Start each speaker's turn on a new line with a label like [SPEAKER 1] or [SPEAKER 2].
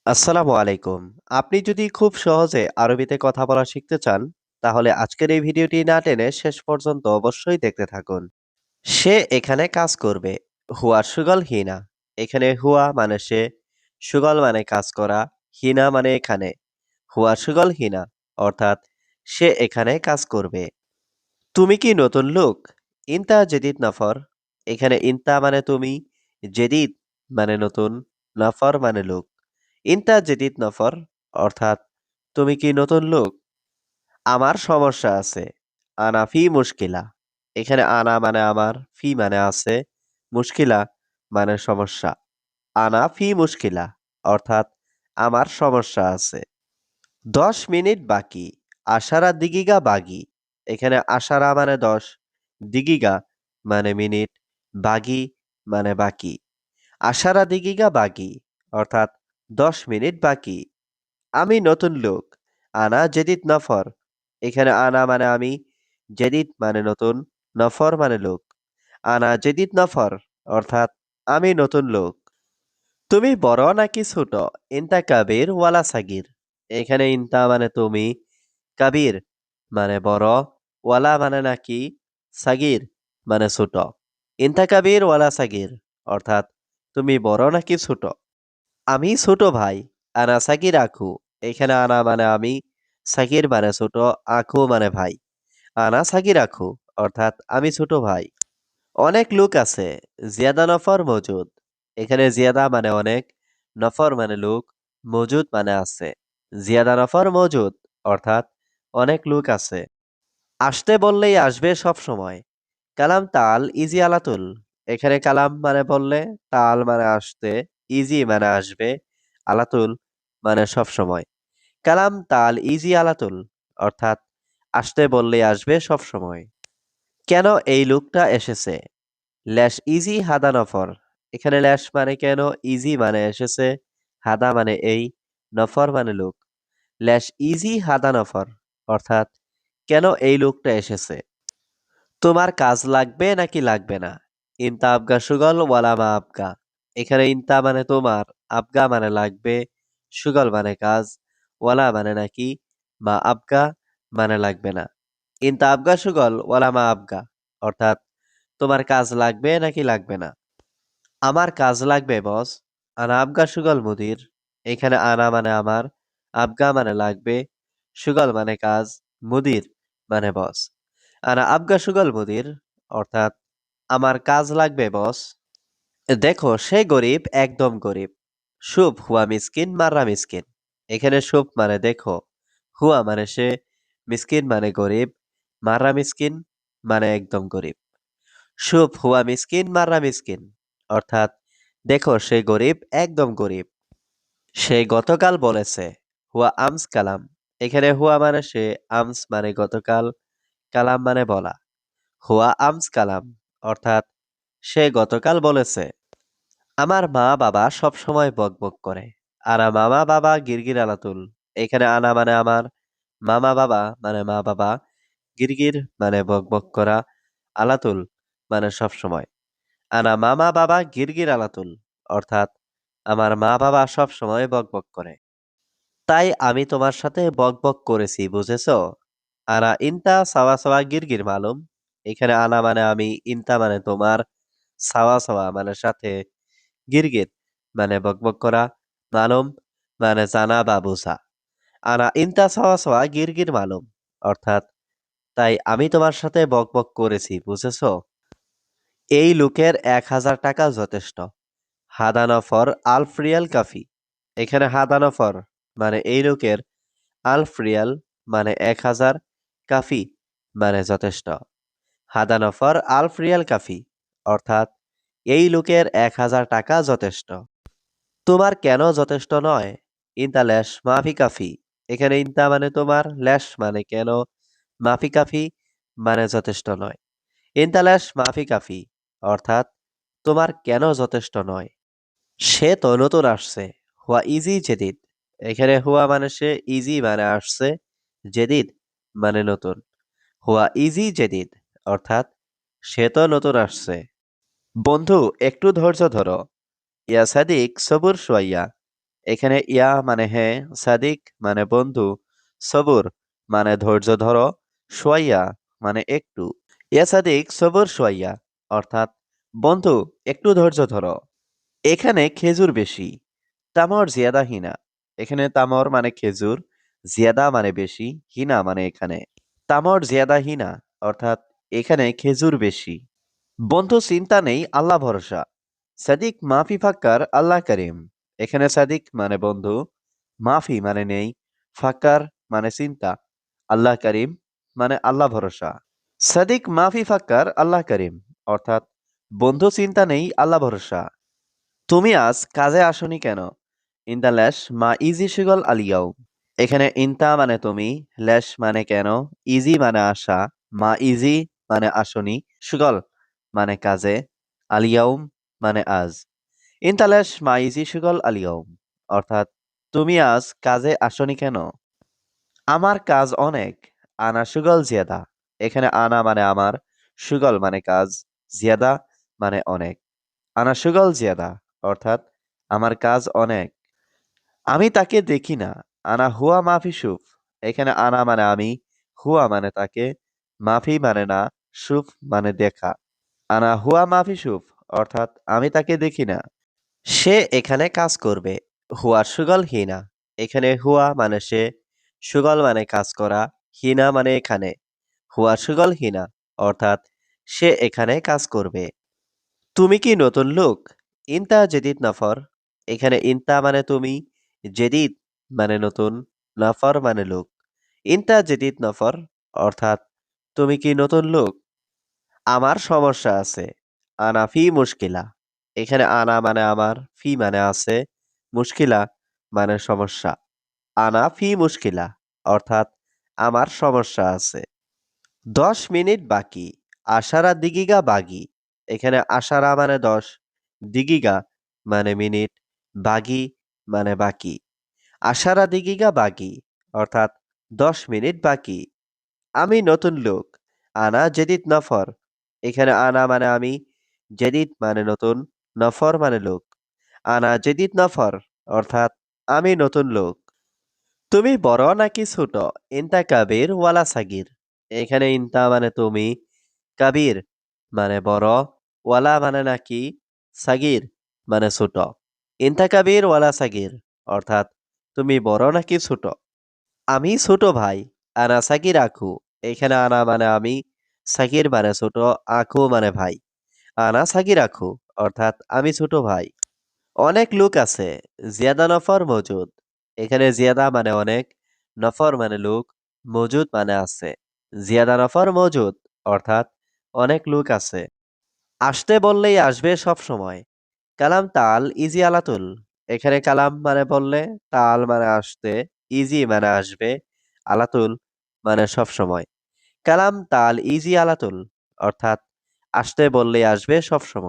[SPEAKER 1] আসসালামু আলাইকুম। আপনি যদি খুব সহজে আরবিতে কথা বলা শিখতে চান, তাহলে আজকের এই ভিডিওটি না টেনে শেষ পর্যন্ত অবশ্যই দেখতে থাকুন। সে এখানে কাজ করবে। হুয়া সুগল হিনা। এখানে হুয়া মানে সে, সুগল মানে কাজ করা, হিনা মানে এখানে। হুয়া সুগল হিনা অর্থাৎ সে এখানে কাজ করবে। তুমি কি নতুন লোক? ইনতা জেদিদ নফর। এখানে ইনতা মানে তুমি, জেদিদ মানে নতুন, নফর মানে লোক। ইনতা জেদিদ নফর অর্থাৎ তুমি কি নতুন লোক? আমার সমস্যা আছে। আনা ফি মুশকিলা। এখানে আনা মানে আমার, ফি মানে আছে, মুশকিলা মানে সমস্যা। আনা ফি মুশকিলা অর্থাৎ আমার সমস্যা আছে। ১০ মিনিট বাকি। আশারা দিগিগা বাগি। এখানে আশারা মানে ১০, দিগিগা মানে মিনিট, বাগি মানে বাকি। আশারা দিগিগা বাগি অর্থাৎ ১০ মিনিট বাকি। আমি নতুন লোক। আনা জেদিদ নফর। এখানে আনা মানে আমি, জেদিদ মানে নতুন, নফর মানে লোক। আনা জেদিদ নফর অর্থাৎ আমি নতুন লোক। তুমি বড় নাকি ছোট? ইনতা কাবির ওয়ালা সাগির। এখানে ইনতা মানে তুমি, কাবির মানে বড়, ওয়ালা মানে নাকি, সাগির মানে ছোট। ইনতা কাবির ওয়ালা সাগির অর্থাৎ তুমি বড় নাকি ছোট। আমি ছোট ভাই। আনা সাকির আখু। এখানে আনা মানে আমি, সাকির মানে ছোট, আখু মানে ভাই। আনা সাকির আখু অর্থাৎ আমি ছোট ভাই। অনেক লোক আছে। জিয়াদা নফর মজুদ। এখানে জিয়াদা মানে অনেক, নফর মানে লোক, মজুদ মানে আছে। জিয়াদা নফর মজুদ অর্থাৎ অনেক লোক আছে। আসতে বললেই আসবে সব সময়। কালাম তাল ইজি আলাতুল। এখানে কালাম মানে বললে, তাল মানে আসতে, ইজি মানে আসবে, আলাতুল মানে সব সময়। কালাম তাল ইজি আলাতুল অর্থাৎ আসতে বললেই আসবে সব সময়। কেন এই লোকটা এসেছে? ল্যাশ ইজি হাদা নফর। এখানে ল্যাশ মানে কেন, ইজি মানে এসেছে, হাদা মানে এই, নফর মানে লোক। ল্যাশ ইজি হাদা নফর অর্থাৎ কেন এই লোকটা এসেছে? তোমার কাজ লাগবে নাকি লাগবে না? ইনতা আবগা সুগল ওয়ালা মা আবগা। এখানে ইনতা মানে তোমার, আবগা মানে লাগবে, সুগল মানে কাজ, ওয়ালা মানে নাকি, মা আবগা মানে লাগবে না। ইনতা আবগা সুগল ওয়ালা মা আবগা অর্থাৎ তোমার কাজ লাগবে নাকি লাগবে না। আমার কাজ লাগবে বস। আনা আবগা সুগল মুদির। এখানে আনা মানে আমার, আবগা মানে লাগবে, সুগল মানে কাজ, মুদির মানে বস। আনা আবগা সুগল মুদির অর্থাৎ আমার কাজ লাগবে বস। দেখো সে গরিব, একদম গরিব। শুভ হুয়া মিসকিন মাররা মিসকিন। এখানে শুভ মানে দেখো, হুয়া মানে সে, মিসকিন মানে গরিব, মাররা মিসকিন মানে একদম গরিব। শুভ হুয়া মিসকিন মাররা মিসকিন অর্থাৎ দেখো সে গরিব, একদম গরিব। সে গতকাল বলেছে। হুয়া আমস কালাম। এখানে হুয়া মানে সে, আমস মানে গতকাল, কালাম মানে বলা। হুয়া আমস কালাম অর্থাৎ সে গতকাল বলেছে। আমার মা বাবা সব সময় বকবক করে। আনা মামা বাবা গিরগির আলাতুল। এখানে আনা মানে আমার, মামা বাবা মানে মা বাবা, গিরগির মানে বকবক করা, আলাতুল মানে সব সময়। আনা মামা বাবা গিরগির আলাতুল অর্থাৎ আমার মা বাবা সব সময় বকবক করে। তাই আমি তোমার সাথে বকবক করেছি, বুঝেছো? আনা ইনতা সাওয়া সাওয়া গিরগির মালুম। এখানে আনা মানে আমি, ইনতা মানে তোমার, সাওয়া সাওয়া মানে সাথে, গিরগির মানে বকবক করা, মালুম মানে জানা বা বোঝা। আনা ইনতা সাওয়া সাওয়া গিরগির মালুম অর্থাৎ তাই আমি তোমার সাথে বকবক করেছি, বুঝেছো? এই লোকের ১,০০০ টাকা যথেষ্ট। হাদানফর আলফ রিয়াল কাফি। এখানে হাদানফর মানে এই লোকের, আলফ রিয়াল মানে ১,০০০, কাফি মানে যথেষ্ট। হাদানফর আলফ রিয়াল কাফি অর্থাৎ এই লোকের ১,০০০ টাকা যথেষ্ট। তোমার কেন যথেষ্ট নয়? ইনতা ল্যাশ মাফি কাফি। এখানে ইনতা মানে তোমার, ল্যাশ মানে কেন, মাফি কাফি মানে যথেষ্ট নয়। ইনতা ল্যাশ মাফি কাফি অর্থাৎ তোমার কেন যথেষ্ট নয়? সে তো নতুন আসছে। হুয়া ইজি জেদিদ। এখানে হুয়া মানে সে, ইজি মানে আসছে, জেদিদ মানে নতুন। হুয়া ইজি জেদিদ অর্থাৎ সে তো নতুন আসছে। বন্ধু একটু ধৈর্য ধরো। ইয়া সাদিক সবুর সোয়াইয়া। এখানে ইয়া মানে হ্যাঁ, সাদিক মানে বন্ধু, সবুর মানে ধৈর্য ধরো, সোয়াইয়া মানে একটু। ইয়া সাদিক সবুর সোয়াইয়া, অর্থাৎ বন্ধু একটু ধৈর্য ধরো। এখানে খেজুর বেশি, তামর জিয়াদা হিনা। এখানে তামর মানে খেজুর, জিয়াদা মানে বেশি, হিনা মানে এখানে। তামর জিয়াদা হিনা, অর্থাৎ এখানে খেজুর বেশি। বন্ধু চিন্তা নেই, আল্লাহ ভরসা। সাদিক মাফি ফাক্কার আল্লাহ করিম। এখানে সাদিক মানে বন্ধু, মাফি মানে নেই, ফাক্কার মানে চিন্তা, আল্লাহ করিম মানে আল্লাহ ভরসা। সাদিক মাফি ফাক্কার আল্লাহ করিম, অর্থাৎ বন্ধু চিন্তা নেই, আল্লাহ ভরসা। তুমি আজ কাজে আসনি কেন? ইন দ্য ল্যাশ মা ইজি সুগল আলিয়াও। এখানে ইনতা মানে তুমি, ল্যাশ মানে কেন, ইজি মানে আসা, মা ইজি মানে আসনি, সুগল মানে কাজে, আলিয়াউম মানে আজ। ইনতা ল্যাশ মা ইজি সুগল আলিয়াউম, অর্থাৎ তুমি আজ কাজে আসনি কেন? আমার কাজ অনেক, আনা সুগল জিয়াদা। এখানে আনা মানে আমার, সুগল মানে কাজ, জিয়াদা মানে অনেক। আনা সুগল জিয়াদা, অর্থাৎ আমার কাজ অনেক। আমি তাকে দেখি না, আনা হুয়া মাফি সুফ। এখানে আনা মানে আমি, হুয়া মানে তাকে, মাফি মানে না, সুফ মানে দেখা। আনা হুয়া মাফি সুফ, অর্থাৎ আমি তাকে দেখি না। সে এখানে কাজ করবে, হুয়া সুগল হিনা। এখানে হুয়া মানে সে, সুগল মানে কাজ করা, হিনা মানে এখানে। হুয়া সুগল হিনা, অর্থাৎ সে এখানে কাজ করবে। তুমি কি নতুন লোক? ইনতা জেদিদ নফর। এখানে ইনতা মানে তুমি, জেদিদ মানে নতুন, নফর মানে লোক। ইনতা জেদিদ নফর, অর্থাৎ তুমি কি নতুন লোক? আমার সমস্যা আছে, আনা ফি মুশকিলা। এখানে আনা মানে আমার, ফি মানে আছে, মুশকিলা মানে সমস্যা। আনা ফি মুশকিলা, অর্থাৎ আমার সমস্যা আছে। 10 মিনিট বাকি, আশারা দিগিগা বাগি। এখানে আশারা মানে 10, দিগিগা মানে মিনিট, বাগি মানে বাকি। আশারা দিগিগা বাগি, অর্থাৎ 10 মিনিট বাকি। আমি নতুন লোক, আনা জেদিদ নফর। এখানে আনা মানে আমি, জেদিদ মানে নতুন, নফর মানে লোক। আনা জেদিদ নফর, অর্থাৎ আমি নতুন লোক। তুমি বড় নাকি ছোট? ইনতা কাবির ওয়ালা সাগির। এখানে ইনতা মানে তুমি, কাবির মানে বড়, ওয়ালা মানে নাকি, সাগির মানে ছোট। ইনতা কাবির ওয়ালা সাগির, অর্থাৎ তুমি বড় নাকি ছোট। আমি ছোট ভাই, আনা সাগির আখু। এখানে আনা মানে আমি, সাগির মানে ছোট, আখু মানে ভাই। আনা সাগির আখু, অর্থাৎ আমি ছোট ভাই। অনেক লোক আছে, জিয়াদা নফর মজুদ। এখানে জিয়াদা মানে অনেক, নফর মানে লোক, মজুদ মানে আছে। জিয়াদা নফর মজুদ, অর্থাৎ অনেক লোক আছে। আসতে বললেই আসবে সব সময়। কালাম তাল ইজি আলাতুল। এখানে কালাম মানে বললে, তাল মানে আসতে, ইজি মানে আসবে, আলাতুল মানে সব সময়। কালাম তাল ইজি আলাতুল, অর্থাৎ আসতে বললেই আসবে সব সময়।